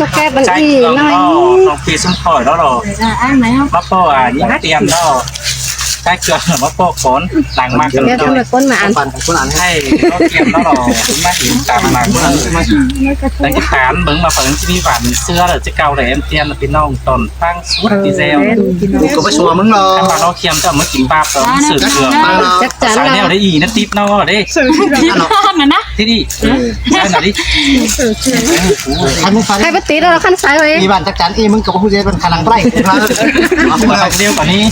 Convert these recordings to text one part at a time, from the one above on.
số kép bẩn đi nói trong khi xuống khỏi đó rồi ăn này không bắp bò những tiền đó cái cửa là bắp bò cón làng mạcกัน kép trong là con mà ăn ปั่นของคนอ่านให้ hay có tiền đó rồi chúng ta hiện tại là đánh cái phán bứng mà phải đi vạn xưa là cái cao để em tiền là tiền nông tồn phang suốt đi gieo กูก็ไปชัวร์มึงเนาะ ถ้ามาเราเคียมจะมากินปลาตอนสื่อเกือบ chắc chắn สายแนว là ได้อีนะติดเนาะได้ mà nè ที่นี่ใช่หน่อยดิ คันมึงฟัง hai bát tí đó là khăn sái rồi มีบ้านจักจันอีมึงกับผู้เจเป็นขนังไร่ครับ เอาไปผัดเดียวก่อนนี้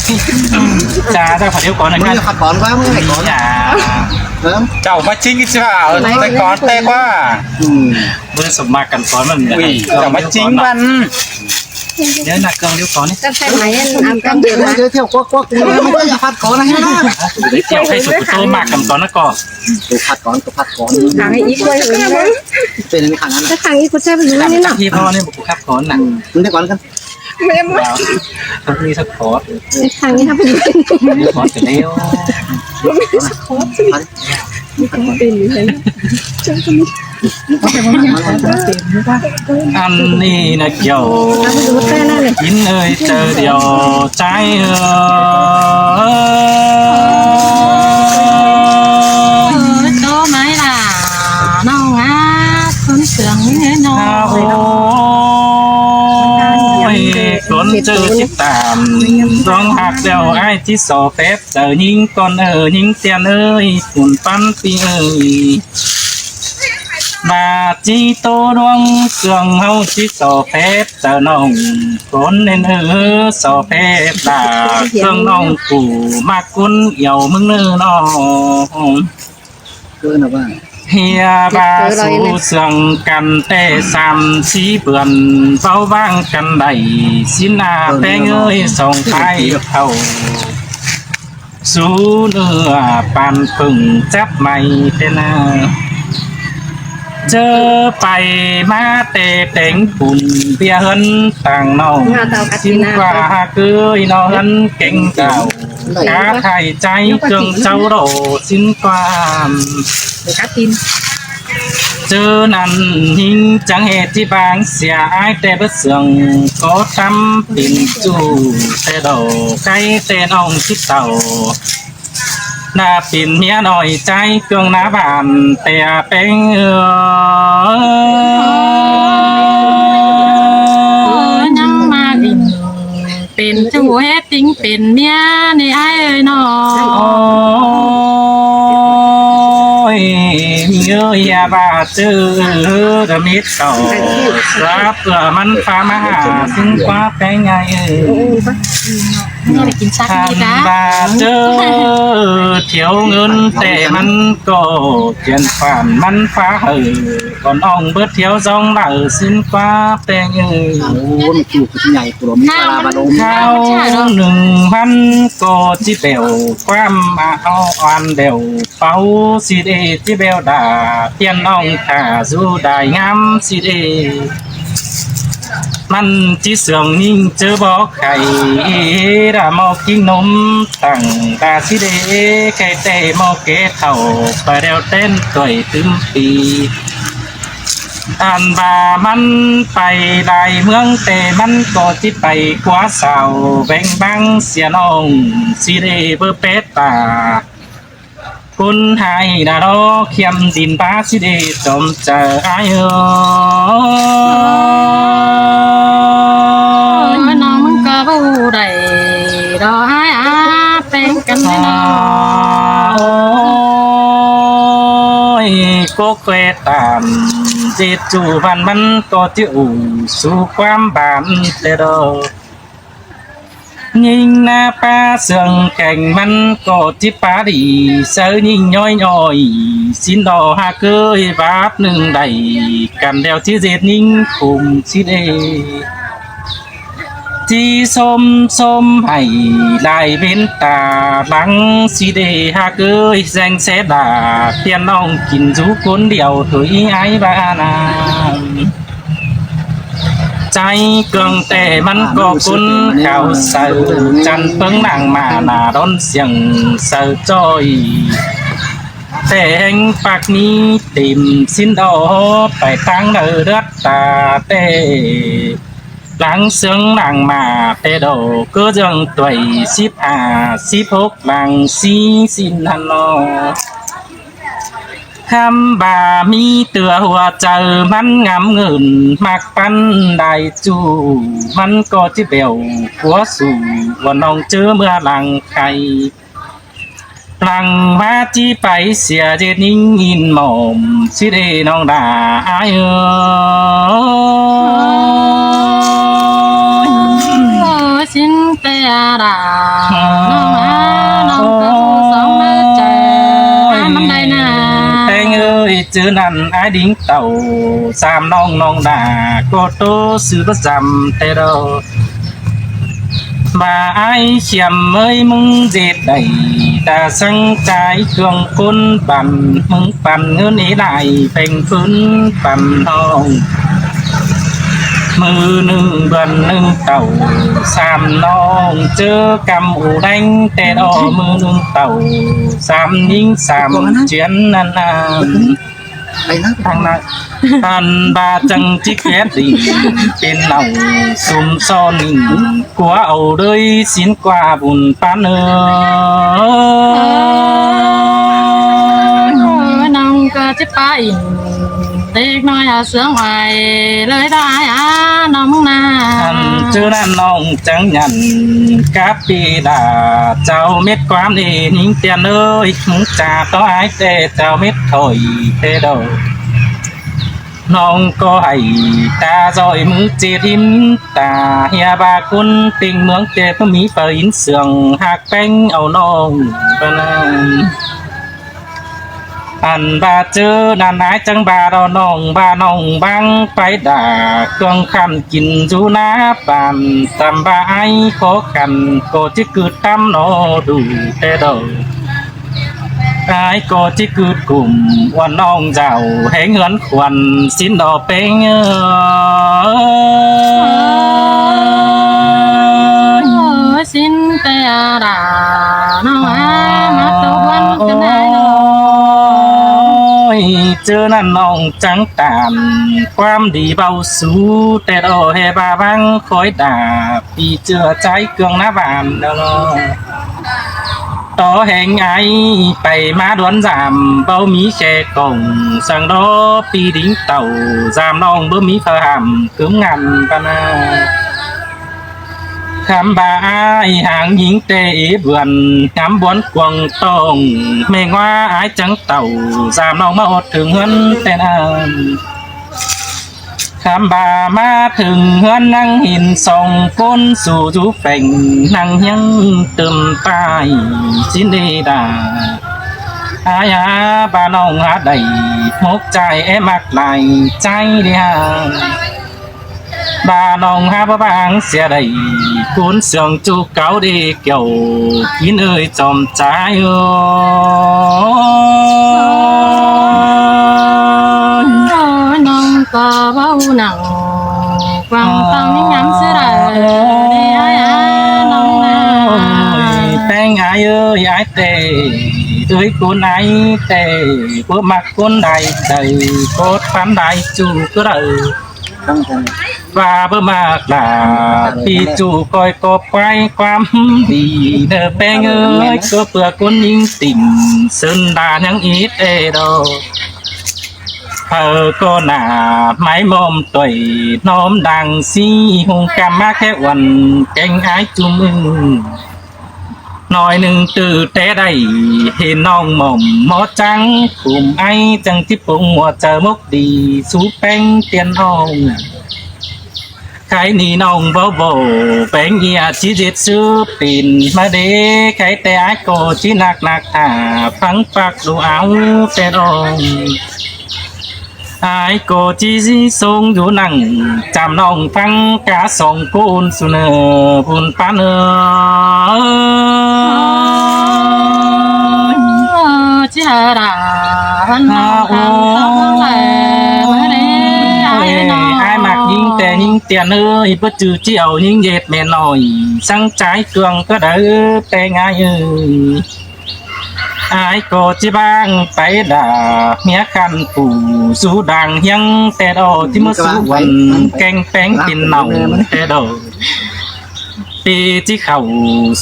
จะได้ผัดเดียวก่อนนะ มึง กัน จะขัดบอลว่ามึงไงก่อน อย่า เริ่ม เจ้ามาจริงใช่ป่ะแต่ก่อนแต่ว่า เมื่อสมมากันก่อนมัน อุ้ยเจ้ามาจริงมัน เดี๋ยวหนักเกินเดียวก่อนนี่ chắc phải máy ăn cam เดี๋ đường ยว mà เที่ยวกวักมึงก็อย่าขัดก่อนนะฮะ เดี๋ยวให้สุดโตมากกันก่อนนะก่อน กูขัดก่อนกูขัดก่อน thằng ấy ít quay rồi đấy เป็นในขันนั้น cái thằng ấy có xem đúng không nào ที่พ่อเนี่ยบุกครับก่อนน่ะ มึงได้ก่อนกัน ต้องมีสักขอด cái thằng ấy hấp dẫn เดี๋ยวขอดกันเร็วอันนี้นะเกี่ยว một cái này này ยินเอ่ยเจอเดียวใจcó máy là nó ngã con sườn như nó โอ้ยคนเจอจิตตามร้องหักเดียวไอ้ที่สอแป๊บเจอยิงก่อนยิงเตียนเอ้ยฝุ่นปั้นปีเอ้ยมาจีโตดวงเครื่องเฮาจีสอแป๊บเจอน้องคนเน้นสอแป๊บดาเครื่องน้องกูมากุนเอี่ยวมึงเนื้อน้อง เกินหรือว่า เฮียบาสู่เสื่องกันแต่สามสีเปื่อนเฝ้าบ้างกันใดสินาแป้งเอ้ยส่งไทยเข้าสู่เนื้อปานพึ่งจับไม่เป็นเจอไปมาเตะเต็งปุ่นเบียเฮินต่างน้องสิ้นกว่าเกยน้องเฮินเก่งเก่ากาไทยใจเครื่องเจ้าโดสิ้นความ để cá tin เจอนั่นหิงจังเหตุที่บางเสียอายแต่เบ่เสื่องก็ทำปิ่นจูแต่ดอกไก่แต่น้องคิดเต่าหน้าปิ่นเมียหน่อยใจเครื่องหน้าบ้านแต่เป็นnhăng mà đìnhเป็นจังหัวเฮ็ดติงเป็นเมียในไอ้เอ้ยน้อ โอ้ยมีเอ้ยอย่าบาเจอระมิดเต่ารับเพื่อมันฟ้ามาหาซึ่งกว่าแปลงไงนี่ไปกินซัก ทา ดี น นะ บาเจอเที่ยวเงินแต่มันก็เจียนฝันมันฟ้าเหอก่อนอ่องเบิดเที่ยวจองเหล่าซึ่งกว่าแปลง โอ้มันจูบใหญ่กูรมีปลาบาดม ข้าว1,000ก็จิเบลความมาเอาอ่อนเดวเป้าสิเดจิเบลดาเตียนน้องขาสู้ได้งามสิเดมันจีเสื่องนิ่งเจอบอกไข่ดาหมอกินนมตั้งตาสิเดไข่เตะหมอเกเท่าไปเร็วเต้นต่อยตึมปีอันบามันไปหลายเมืองแต่มันก็จิไปกว่าสาวแบ่งบังเสียน้องสิเดเบอร์เป็ดตาคุณให้ดาดอเขียมดินปาสิเดจมเจออายน้องมึงก็บ่ได้รอให้อาเป็นกันแน่นอน โอ้ยก็เกวตามเจจูพันมันก็จะอู่สู่ความบานเตโดยิงหน้าป้าเสื่องแข่งมันก็จิปาดีเสือยิงย้อยสินดอหาเกยบาบหนึ่งใดกันเดียวที่เจ็ดยิงคุมสิเดที่ส้มให้ลายเว้นตาหลังสิเดหาเกยแสงเสดาเพียนน้องกินจูคนเดียวถุยไอ้บ้านาใจเกลืองแต่มันก็คุ้นข่าวเสือจันเปิ้งนางมาหน้าร้อนเสียงเสือจ้อย แต่งปากนี้tìm xin đó phải tăng nợ đất ta tê lắng sướng nàng mà tê đồ cơ dâng tuổi ship ship hốc làng xin hàn lo ham bà mi tựa hoa chờ mắn ngắm ngừng mạc pan đại chu mắn có chiếc bèo của sù còn nông chứa mưa làng khay làng ma chi phải xìa dê ninh nhìn mồm xí đề nông đà ai ơi xin tê đà nông á nông câu sống mê trời ai mắm đây nè anh ơi chứ nằn ai đính tàu sam nông nông đà cô tô sư bất dầm tê đâu mà ai chèm ơi mừng dệt đầy ta sang trái cường côn bàn mừng bàn ngân ý lại thành phun bàn hồng mưa nương bần nương tàu sam non chớ cầm ủ đánh tê đo mưa nương tàu sam nhính sam chuyến ăn thằng này anh ba chân chiếc ghét đi bên lòng xùm son của ẩu đôi xin qua bùn pan nông cơ chiếc pa in tiếc nói sướng hoài lời đại nông na anh chưa đang nông chẳng nhận cáp đi đã cháu mết quám đi những tiền ơi chả có ai tê cháu mết thổi tê đâu nông có hay ta rồi mứ chết in ta nhà bà quân tình mướn tê có mỹ phở in sườn hạt bánh ẩu nông anh bà chớ đàn ái chẳng bà đo nông bà nông băng phải đà cương khăn kín du ná bàn tầm bà ai khó khăn cô chỉ cứ tâm nó đủ thế đâu ai cô chỉ cứ cùng quan nông giàu hãy ngấn khuẩn xin đò bánh xin tê đà nông á mà tôi quan cái này chưa năn nông trắng tàn quam đi bao su tê đồ hè bà băng khói đà vì chưa trái cương ná vàng đâu nó tỏ hẹn ai bày má đoán giảm bao mí khe cổng sang đó pi đính tàu giảm nông bơ mí phở hàm cướm ngàn văn khám bà ai hàng những tê vườn ngắm bốn quần tông mê ngoa ái trắng tàu giảm nông một thường hơn tên khám bà má thường hơn năng hình sòng côn dù rú phèn năng nhăng tùm tai xin đi đà ai bà nông đầy một chai em mặc lại chai đi bà nông bà bang xe đầy cuốn sườn chu cáo đi kiểu kín ơi chòm trái nông có bao nặng quăng tăng những ngắm xưa đời đi ai nông tên ai ơi ai tê dưới cuốn ai tê của mặt cuốn đầy đầy cốt phán đầy chu cứ đời và bơ mạc là khi chủ coi có quay quam đi nợ bè ơi có bữa con những tình sơn đà những ít ê đâu cô nà máy mồm tuổi nôm đằng si hùng cam mát khẽ quần canh ái chung ưng nói nâng từ té đầy hình nông mồm mó trắng cùng ai chẳng tiếp bụng mùa chờ mốc đi xú bánh tiền hồng khai ni nông vô vô bánh ia chỉ diệt sư pin mà đế khai té ái cô chỉ nạc nạc thả phăng phạc đủ áo tên ôm ai cô chỉ sông dù nặng chạm nông phăng cá sông côn su nơ bùn phá nơ chỉ là đà văn ai mặc những tè những tiền ơi bất trừ chiều những dệt mẹ nổi sang trái cường có đỡ tè ngay ơi อายก็จะบ้างไปด่าเมียคันปู่สู้ดังยังแต่ดอที่มาสู้วันแกงแป้งกินเน่าแต่ดอปีที่เข้า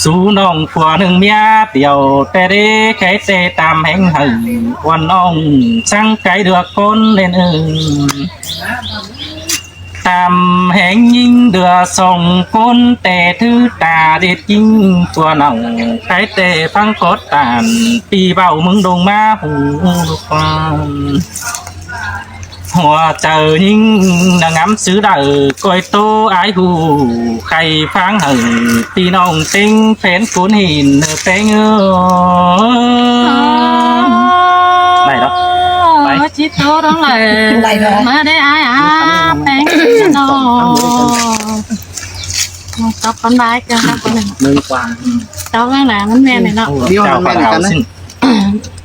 สู่น้องผัวหนึ่งเมียเดียวแต่ได้แค่เตตามแห่งหึงวันน้องช่างไกลเดือกคนเล่นตามแห่งยิงเดือส่งคนแต่ถือตาเด็ดยิงตัวน้องไกลเตฟังกดตานปีเบามึงดงมาหูลูกความหัวเจอยิงดังงำซื้อเด้อก้อยโตไอ้หูใครฟังหึงพี่น้องเต็งแฟนคุณหินแป้งไหนเนาะไป จิตโตร้องเลยมาได้อายแป้งนองตบคนบายกันครับคนหนึ่ง มือกวาง ตบข้างหลังมันแม่นเนาะ เดี๋ยวมันแม่นกันนะ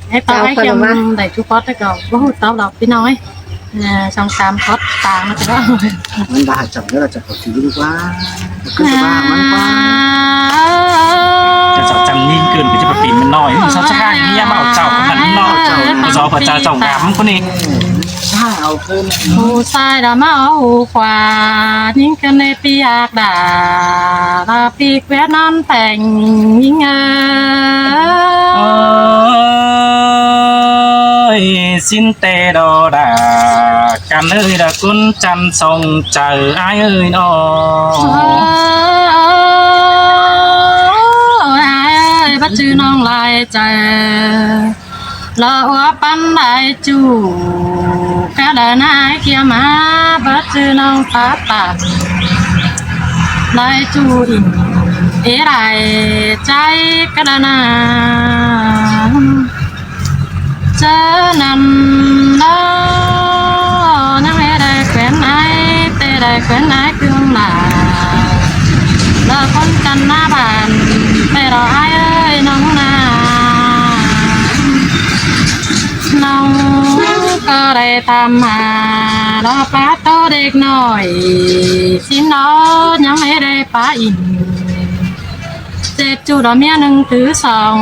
ไอ้ตบไอ้เกี่ยมได้ชุบพอดแต่ก็บ่ฮู้ตบดอกพี่น้อยช่อง3พอดต่างนะจ๊ะ มันบาดจับแล้วเราจะขอถือดีกว่าคือบ้ามันกว่า จะจำยิ่งเกินไปจะปีนมันน้อยเขาจะฆ่าอย่างนี้มาเอาเจ้าคนนั้นน้อยเจ้าพระเจ้างามคนนี้ ถ้าเอาขึ้น ผู้ชายดามาเอาขวายิ่งกันในปีอากดาลาปีกแวดนอนแต่งยิ่งสินเตโดดากันเอ้ยดาคุณจันทรงเจอไอ้เอ้ยน้องบัดชื่อน้องลายใจรอหัวปันได้จูกระดานายเกี่ยมาบัดชื่อน้องตาตาได้จูอินเอไรใจกระดานาเจอนำดอยังไม่ได้แขวนไหนแต่ได้แขวนไหนเครื่องหลาเราคนกันหน้าบ้านแต่เราอายเอ้ยน้องนาน้องก็ได้ทำมาเราป้าโตเด็กหน่อยสิน้องยังไม่ได้ป้าอินเจ็ดจูดอกเมียหนึ่งถือสอง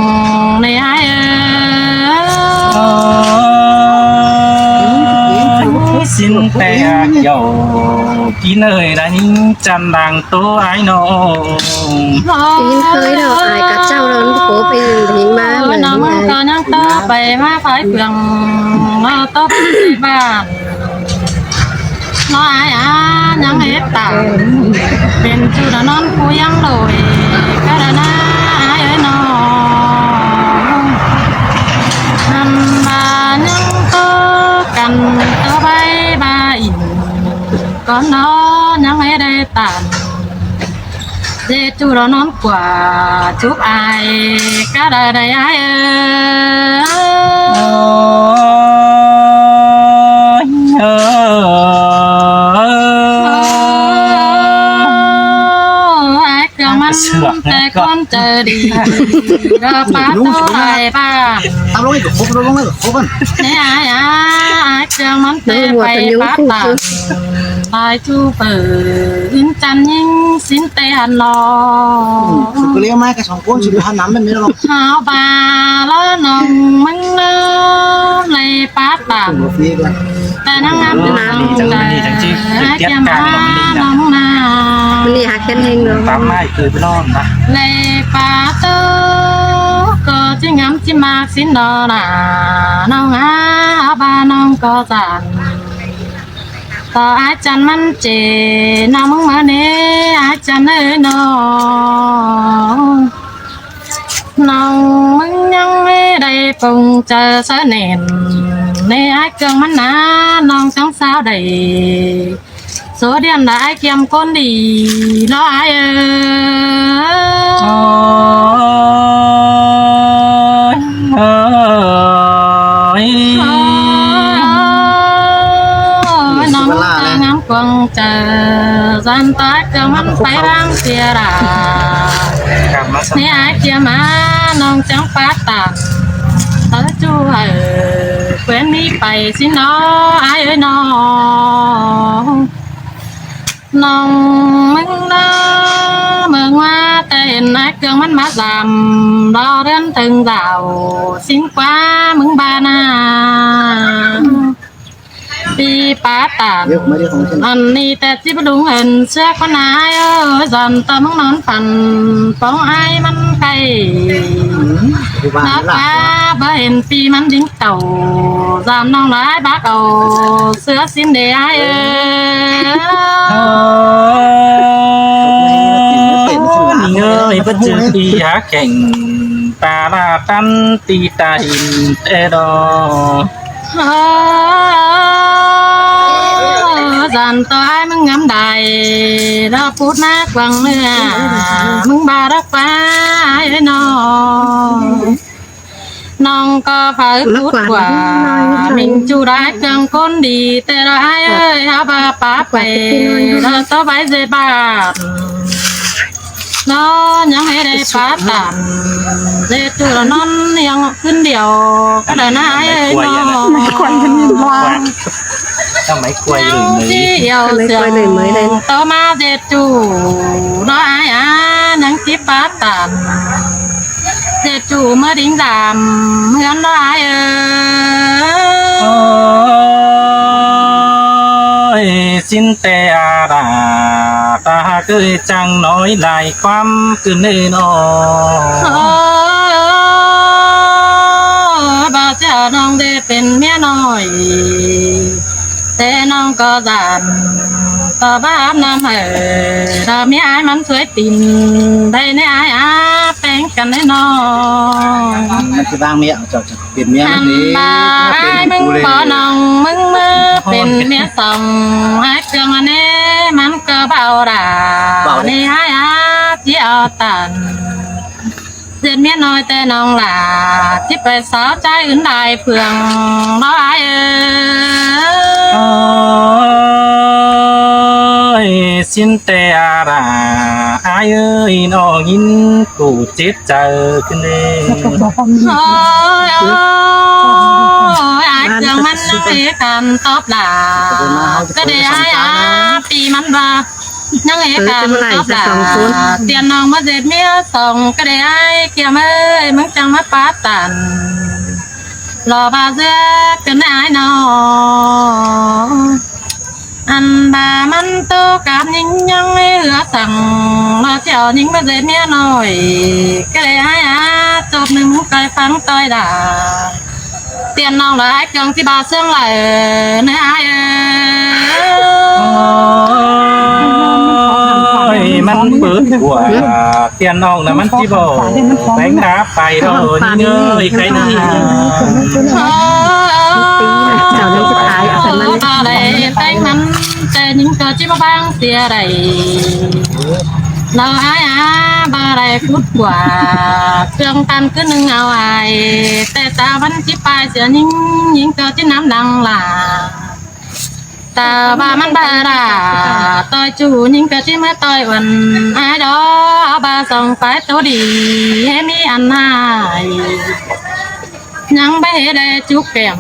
ในอายเอ้ย xin tè dầu kỹ nơi đã những chân đằng tố ái nô ยินเคยเราอายกับเจ้าเราโผไปยิงมาเหมือน น้องมันก็ยังต่อไปมาไฟเปลืองเราต่อไปบ้านน้อยยังเฮ็ดต่างเป็นจุดนอนผู้ยังโดยก็ได้นะอายเอ้ยน้องทำมายังต่อกันต่อไปบ้าอินก่อนนอนยังไม่ได้ต่างเจจูเรานอนกว่าชุบอายก็ได้ได้อายเครื่องมันแต่คนเจอดีเราป้าโตไปบ้าน ทำลงให้กับครบลงให้กับครบกัน นี่อายเครื่องมันแต่ไปป้าตาตายจูเปิดอินจันยิ่งสินเตหันรอ ก็เลี้ยงไม้กับสองคนชิบหายน้ำมันไม่หรอก หาวบาแล้วน้องมึงเนอในป้าตา ตัวฟรีกัน แต่นางงามน้ำใจแก้มาน้องนา มันนี่หาแค่เองเนาะ tám mai cười với non mà ในป้าโตก็จิงามจิมากสินดอนาน้องอาบาน้องก็จันต่ออาจารย์มันเจน้องมึงมาเนอาจารย์เอ้ยน้องน้องมึงยังไม่ได้ปงเจอเสน่ห์ในอาเกืองมันนาน้องช่างสาวใดโซเดียนได้เกี่ยมคนดีน้อยเอ้ยน้องจะงามกวางเจอจันตาเกืองมันไปร่างเสียรา cảm nó นี่อาเกี่ยมาน้องจังป้าตาเธอจูเพื่อนมีไปสิน้ออายเอ้ยน้องน้องมึงน้าเมืองว่าแต่ bên ai cương mắt má giảm đo đến từng rào xin quá mừng ba na đi phá tàn เยอะไม่ได้ของฉัน อันนี้แต่ที่บ่đúng hìnhเสื้อคนนายdần tao mong nón phần phong aiมันไกล อยู่บ้าน นัก หลับ ฟ้าบ่เห็นปีมันดิ้งเต่าจำน้องร้ายบักเอาเสื้อสิ้นเดียเอ้ย เงยปัจจุบันหาแข่งตาลาตันตีตาหินเอดอ dần tao ai mừng ngắm đài đó phút nát quăng nữa mừng bà đất phá ai nó non có phải phút quả mình chu đái chẳng con đi tê ra ai ơi hả bà bá về đó tao phải dễ bà nó nhắn hay đây phá tàn dễ chu là non yangขึ้นเดียวก็เดินหายเอ้ยnó ทำไมกล้วยหรือมือ yêu thương tao ma dệt chủ nó ai nhắn tiếp bát tàn dệt chủ mới đính giảm hướng nó ai ơi xin tè à ta cứ chẳng nói lạiความcứ nên nó bà chaน้องได้เป็นเมียน้อยแต่น้องก็ดานต่อบ้านน้ำถ้ามีไอ้มันสวยติ่มได้ในไอ้แป้งกันแน่นอน มันจะบางเมียจะเปลี่ยนเมียมันดี บาไอ้มึงบ่น้องมึงมือเป็นเมียสองไอ้เครื่องอันนี้มันก็เบาด่าในไอ้ที่เอาตันเจ็ดเมียน้อยแต่น้องหล่าที่ไปสาวใจอื่นใดเพื่องน้อยxin tè à ai ơi nó nhìn cụ chết chờ cái này โอ้ยโอ้ยไอ้เครื่องมันนั่งเอกกันตอบหล่าก็ได้ไอ้ปีมันว่านั่งเอกกันตอบหล่าเตียนน้องมาเจ็ดเมียสองก็ได้ไอ้เกี่ยมเอ้ยมึงจังมาปาตันรอบาเสื้อกันไอ้น้องอันบามันโตกับยิงยังไม่เหลือสั่งเราเจ้ายิงมาเจ็ดเมียน้อยก็ได้ไอ้จบหนึ่งมุกไก่ฟังต่อยด่าเตียนน้องหลายจังที่บาเสื่องไหลเนื้อไอ้มันเปิดหัวเตียนน้องนะมันที่บอกแบงค์น้าไปเรานี่เงยใครนี่ เจ้าน้ำจะตายเอาแต่มัน อะไรแป้งมันแต่ยิงเกิดที่บ้างเสียไรเราไอ้บาไรพุดกว่าเครื่องตันก็นึงเอาไอ้แต่ตาวันที่ปลายเสียยิงเกิดที่น้ำดังล่ะตาบามันบาราต่อยจูยิงเกิดที่เมื่อต่อยวันไอ้ดอบาส่งไปตัวดีให้มีอันหายยังไม่ได้จุกแก้ม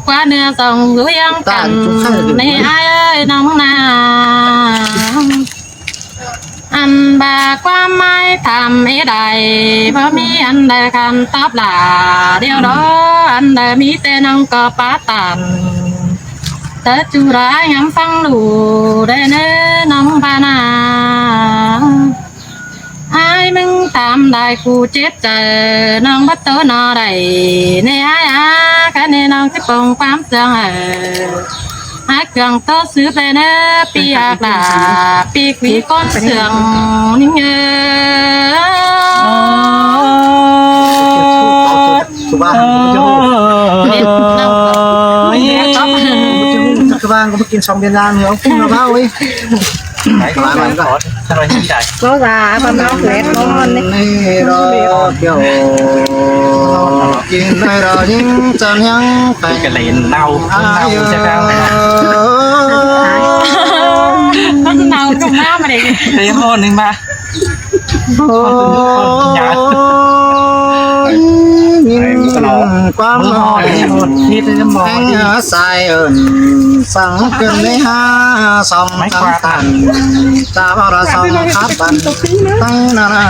กว่าเนื้อส่งรู้ยังกันในไอ้น้องนาอันบาความไม่ทำให้ได้เพราะมีอันใดคันตอบหลาเดียวดออันใดมีแต่น้องก็ปาตันแต่จูร้ายงำฟังดูได้เนื้อน้องปานาไอ้มึงตามได้กูเจ็บใจน้องบัดตัวนอได้ในไอ้แค่ในน้องที่ปงความเสื่องไอ้เครื่องโตซื้อไปเนื้อปีอากาปีกวีก้นเสื่องนิ่งสุบ้าจะหู เด็ดน้องก็ จะบ้างก็มากิน2เดือนล่างเหรอพุ่งมาเบ้าเว้ย ไหนมาก่อนทำไมที่ไหน ก็ว่าประมาณแหลกนอนนี่ นี่รอเกี่ยวกินไม่รอยิ่งจำยังไป กระเลนเน่าจะเน่า ก็จะเนาตรงหน้ามาเลย เฮ้ยห้อนึงมา โอ้ยยิ่ง ความ มือ น้ ห่อ อย ที่หมดคิดจะมอง แองสายสังเกินในห้าสองคำตันตาบอระสองขับบันตั้งนานา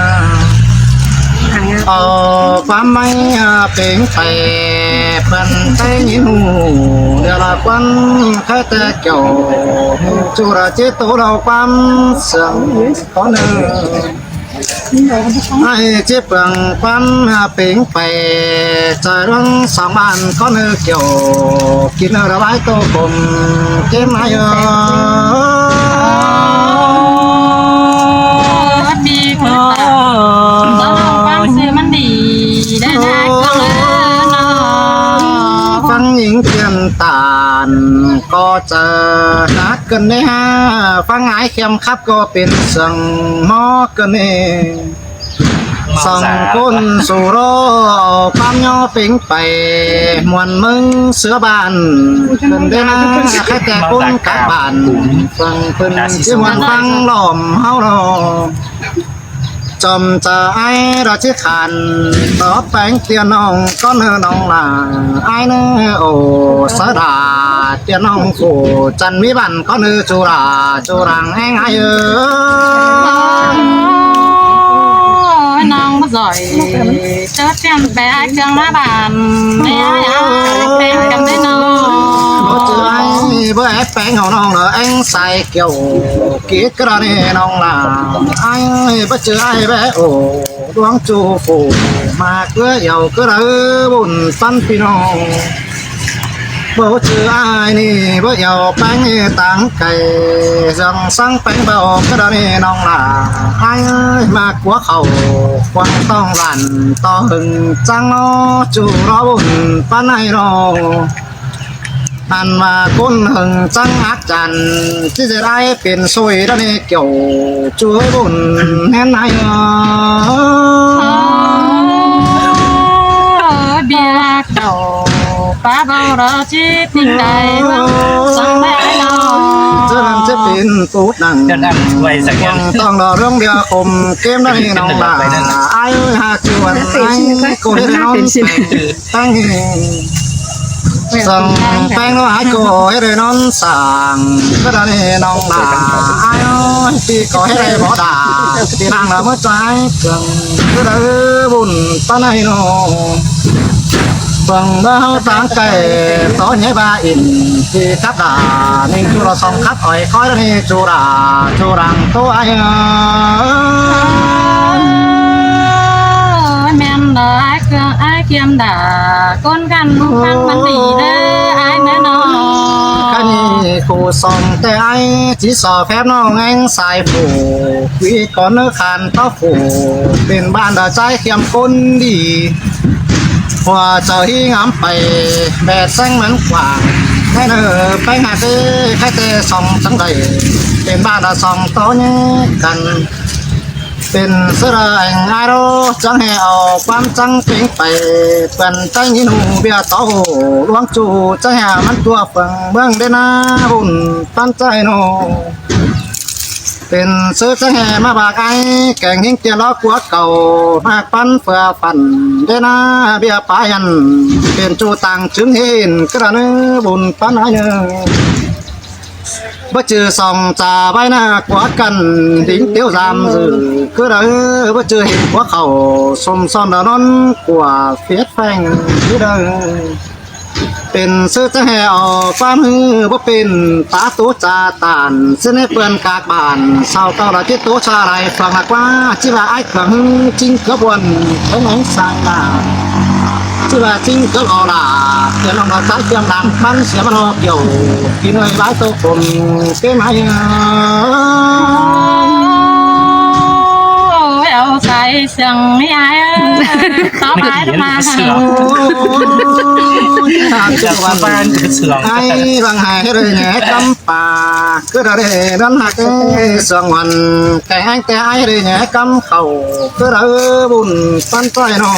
ความไม่เป็นไปเป็นใจยินหูเดี๋ยวละควันแค่แต่เกี่ยวจุระจิตตัวเราความเสื่อมขอเนื้อไอ้เจ็บเปลืองความเป็นไปใจร้องสองบ้านขอเนื้อเกี่ยวกินระบายตัวผมเก็บมาเยอะ ดีคนตาตอนความซื้อมันดีได้ได้ก็เลยเนาะ ฟังหญิงเทียนตาลก็เจอนัดกันในห้าฟังหายเข้มครับก็เป็นสังหมอกันเองสังคนสู่รอความย่อเป็งไปมวนมึงเสือบานเป็นได้นะแค่แต่คนกลับบ้านฟังเพิ่นที่มวนฟังหล่อมเฮาเรา จอมจะไอ้ราชิขันต่อแป้งเตียน้องก็เนื้อน้องลาไอ้เนื้อโอสะดาเตียน้องฟูจันมีบันก็เนื้อจุราจุรังแห้งไอ้น้องมาจ่อยเจอเตรียมแบกเครื่องหน้าบ้านไม่ไอ้เป็นกันได้น้อง บ่เจอไอ้บ่แอบแป้งของน้องเหรอเอ็งใส่เกี่ยวกีดกระเนน้องลาไอ้บ่เจอไอ้แบโอดวงจูฟูมาเกลือเหยาเกลือบุญฟันพี่น้องบ่เจอไอ้นี่บ่เหยาแป้งตังไก่จังสังแป้งบ่กระเนน้องลาไอ้มากว่าเขาควังต้องลั่นต่อหึงจังน้อจูรอบุญปานไหนน้อ อันว่าคนหึงจังอักจันที่จะได้เป็นสวยแล้วนี่เกี่ยวช่วยบุญแน่นไหน เบียร์เก่าป้าเบาเราจีติ่งใจบ้างสังแม่น้อง จะนั่นจะเป็นตูดหนัง จะดังไว้สักอย่าง ต้องรอเรื่องเดียวคมเกมได้น้องบ่าไอ้หากชวนไอ้กูเห็นน้องตั้งสั่งแป้งน้องหายกูให้ได้น้องสั่งก็ได้น้องบ่าไอ้ที่ก็ให้ได้บ่ด่าที่นางละเมื่อใจเกินก็ได้บุญปานไหนน้องฟังเบาต่างไก่ต่อใหญ่บาอินที่ขับด่านิ่งจุระสองขับอ่อยคอยแล้วนี่จุราจุรังตัวไอ้ แม่นเลยเครื่องไอ้เคียมด่าก้นกันฟังมันดีเด้อไอ้แม่น้อง คันนี้กูส่งแต่ไอ้ที่สอแฟบน้องแองสายผูวีก่อนเนื้อขันต้อผูเป็นบ้านดาใจเขียมคนดีว่าเจ้าที่งามไปแบดแสงมันกว่างแค่เนอไปหาเต้แค่เต้ส่องจังใดเป็นบ้านดาส่องโตนี้กัน เป็นเสื้อแองไอโรจังให้เอาความจังเป็งไปเป็นใจยินหูเบียต่อหูหลวงจูจะให้มันตัวฝังเบื้องได้นาบุญตั้งใจโนเป็นเสื้อจะให้มาบากไอแกงหิ้งเจียล้อกวดเก่ามากปันเฟือฟันได้นาเบียปายันเป็นจูตังจึงเห็นกระเนื้อบุญปันไอเนื้อบ่เจอส่องจ่าใบหน้ากวาดกันดิ้งเตี้ยวจามสื่อคือเด้อบ่เจอเห็นหัวเขาสมซ้อนดานอนกว่าเฟียดแฟงคือเด้อเป็นเสื้อจะแห่ออกความฮือบ่เป็นตาตูจาตานเส้นให้เปื้อนกากบานเศร้าเต่าละที่ตัวชาไรฟังหักว่าจิว่าไอ้เครื่องฮือจริงกระบวนไปไหนสร้างมาจิว่าจริงก็รอล่ะเดี๋ยวลองมาใช้เครื่องดังมันเสียมันรอเกี่ยวกินเลยหลายตัวผมเก็บมาอย่าง เอาใส่เสียงไม่ไอ้ต่อไปมา จากว่าบ้านคือเสือง ไอ้บางหายเลยแง่กำปา cứ ra đây đến hạ cái sương hoàn cái anh té ai đây nhẹ cắm khẩu cứ ra bùn phân tay nó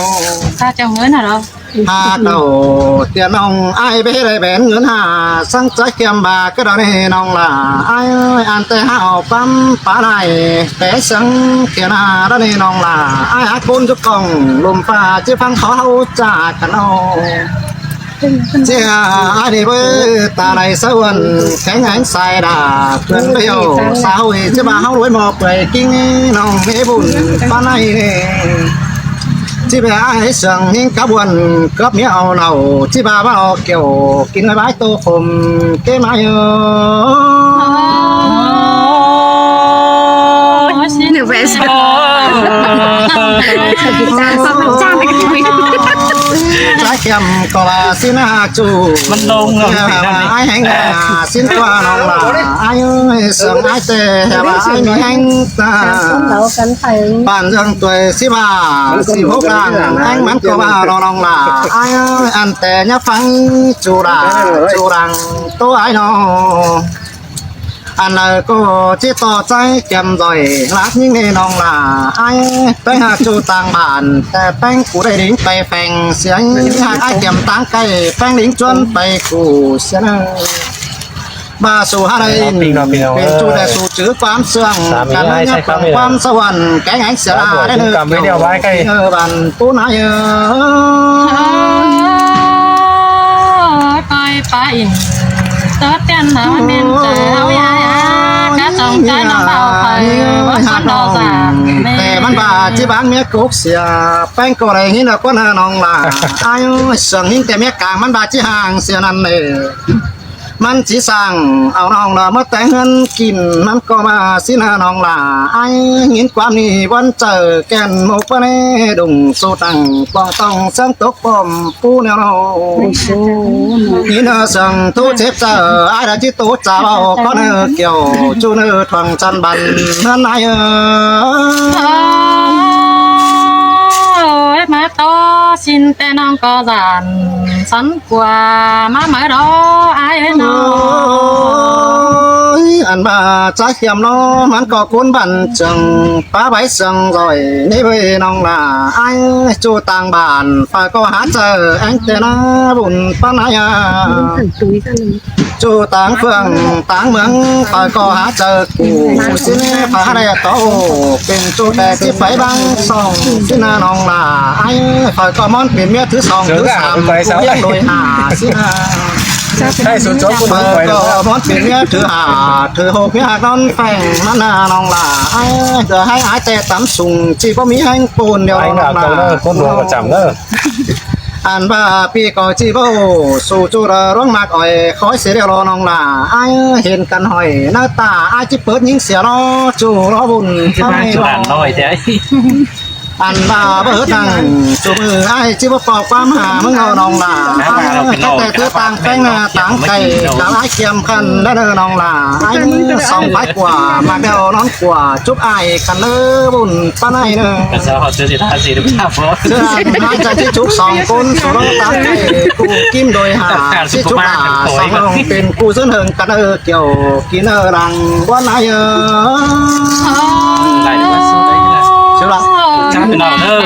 ta chồng người nào đâu hà đầu tiền nong ai bé đây bén ngưỡng hà sang trái kem bà cứ ra đây nong là ai ơi ăn té hào cắm phá này té sáng kia na ra đây nong là ai hát côn giúp còng lùm pha chứ phăng khó hâu trả cả nó chứ ai đi với ta này sao quần cánh ánh sai đà quên bây giờ sao thì chứ bà hâu đuổi một về kinh nong mê bùn ban này chứ bà ai sừng những cá buồn cướp mía ao nào chứ bà bao kiểu kinh cái bãi tô phồng cái máy nửa vẽ sao cha này cái trái kem có là xin hạ chủ มันลงเลยสินั่นนี่ ai hành là xin qua nó là ai ơi sớm ai tệ bà ai nói anh ta đâu cần phải bạn dân tuổi xí bà xí hốc đàn anh mắn của bà nó nong là ai ơi ăn tệ nhá phăng chủ đàn tô ai nó anh ơi cô chỉ to trái kem rồi lát những ngày nong là ai tới hạ chủ tàng bảnแต่แป้งกูได้ดิ้งไปแฝงเสียงหากไอ้เก็มตางไก่แป้งดิ้งจวนไปกูเสียนะมาสู่หาได้เป็นจูได้สู่จื้อความเสื่องกันยับความสวรรค์แกงไอ้เสียได้เลยบันปูนายcoi phải tết tiền nào miền tây áo cá trồng trái nó bao phải con đào giả แต่มันบาที่บ้านเมียกุกเสียแป้งก็ได้หินก็น่านองล่ะอายุเสียงหินแต่เมียกลางมันบาที่ห่างเสียนั่นเองมันจีสั่งเอาน้องละมาแต่งเงินกินมันก็มาสินาน้องละไอ้เห็นความนี้วันเจอแก่นหมกปะเนดุงสู้ตังปองต้องเสียงตกปอมปูแนวนี่เนอเสียงตู้เจ็บเจอไอ้ละจีตู้จ่าเบาก็เนอเกี่ยวจูเนอทวงจันบันนั่นไอ้ôi má to xin tên non có giàn sắn quà má mới đó ai ấy nó anh bà trái khiêm nóมันก็cuốn bắn chừng phá bãi sừng rồi nấy về nong là ai chu tàng bản phải có hát chờ anh tên nó bùn pan ai à túi ra này chu tàng phương tàng mướn phải có hát chờ cụ xin phá đây tổเป็นchuแต่ที่phải băng song xin nong là ai phải có món biển miết thứ song thứ sàm biết đôi hà xinให้สุดจบคุณไปแล้ว ก็มดเป็นเมียถือหาถือหกเมียนอนแฝงมันน่านองล่ะไอ้เดี๋ยวให้ไอ้แต่ตำสุ่งจีบ่มีให้ปูนเดียว ไอ้ น้ หนา อง ว ล่ะ เจ้าเลิกคนดวงประจำเลิก อันบ้าปีก็จีบ่สู่จุระร้องมากอ่อยคอยเสียเดียวรอน้องล่ะไอ้เห็นกันหอยหน้าตาไอ้จีเปิดยิงเสียรอจู่รอบุญ ที่บ้านจุดานน้อยแต่ อันบ้าเบิดนั่งจูมือไอ้จีบ่ปอกความหามึงเอาน้องล่ะแต่เธอต่างแป้งหน้าต่างไก่กับไอ้เกียมคันได้เด้อน้องล่ะไอ้ส่องไปกว่ามาเดวนอนกว่าจุ๊บไอ้กันเลยบุญป้าไอ้เด้อ ก็จะเขาเจอสิท่าสิทุกท่าพอ เสื้อไอ้ใจที่จุ๊บสองคนสุรตาไก่กูกิมโดยหาที่จุ๊บหาสองน้องเป็นกูซึ่งเฮิงกันเกี่ยวกินรังว่าไอ้ ได้ดีกว่าสู้ได้ละ ใช่ป่ะ จ้าเป็นเอาเด้อ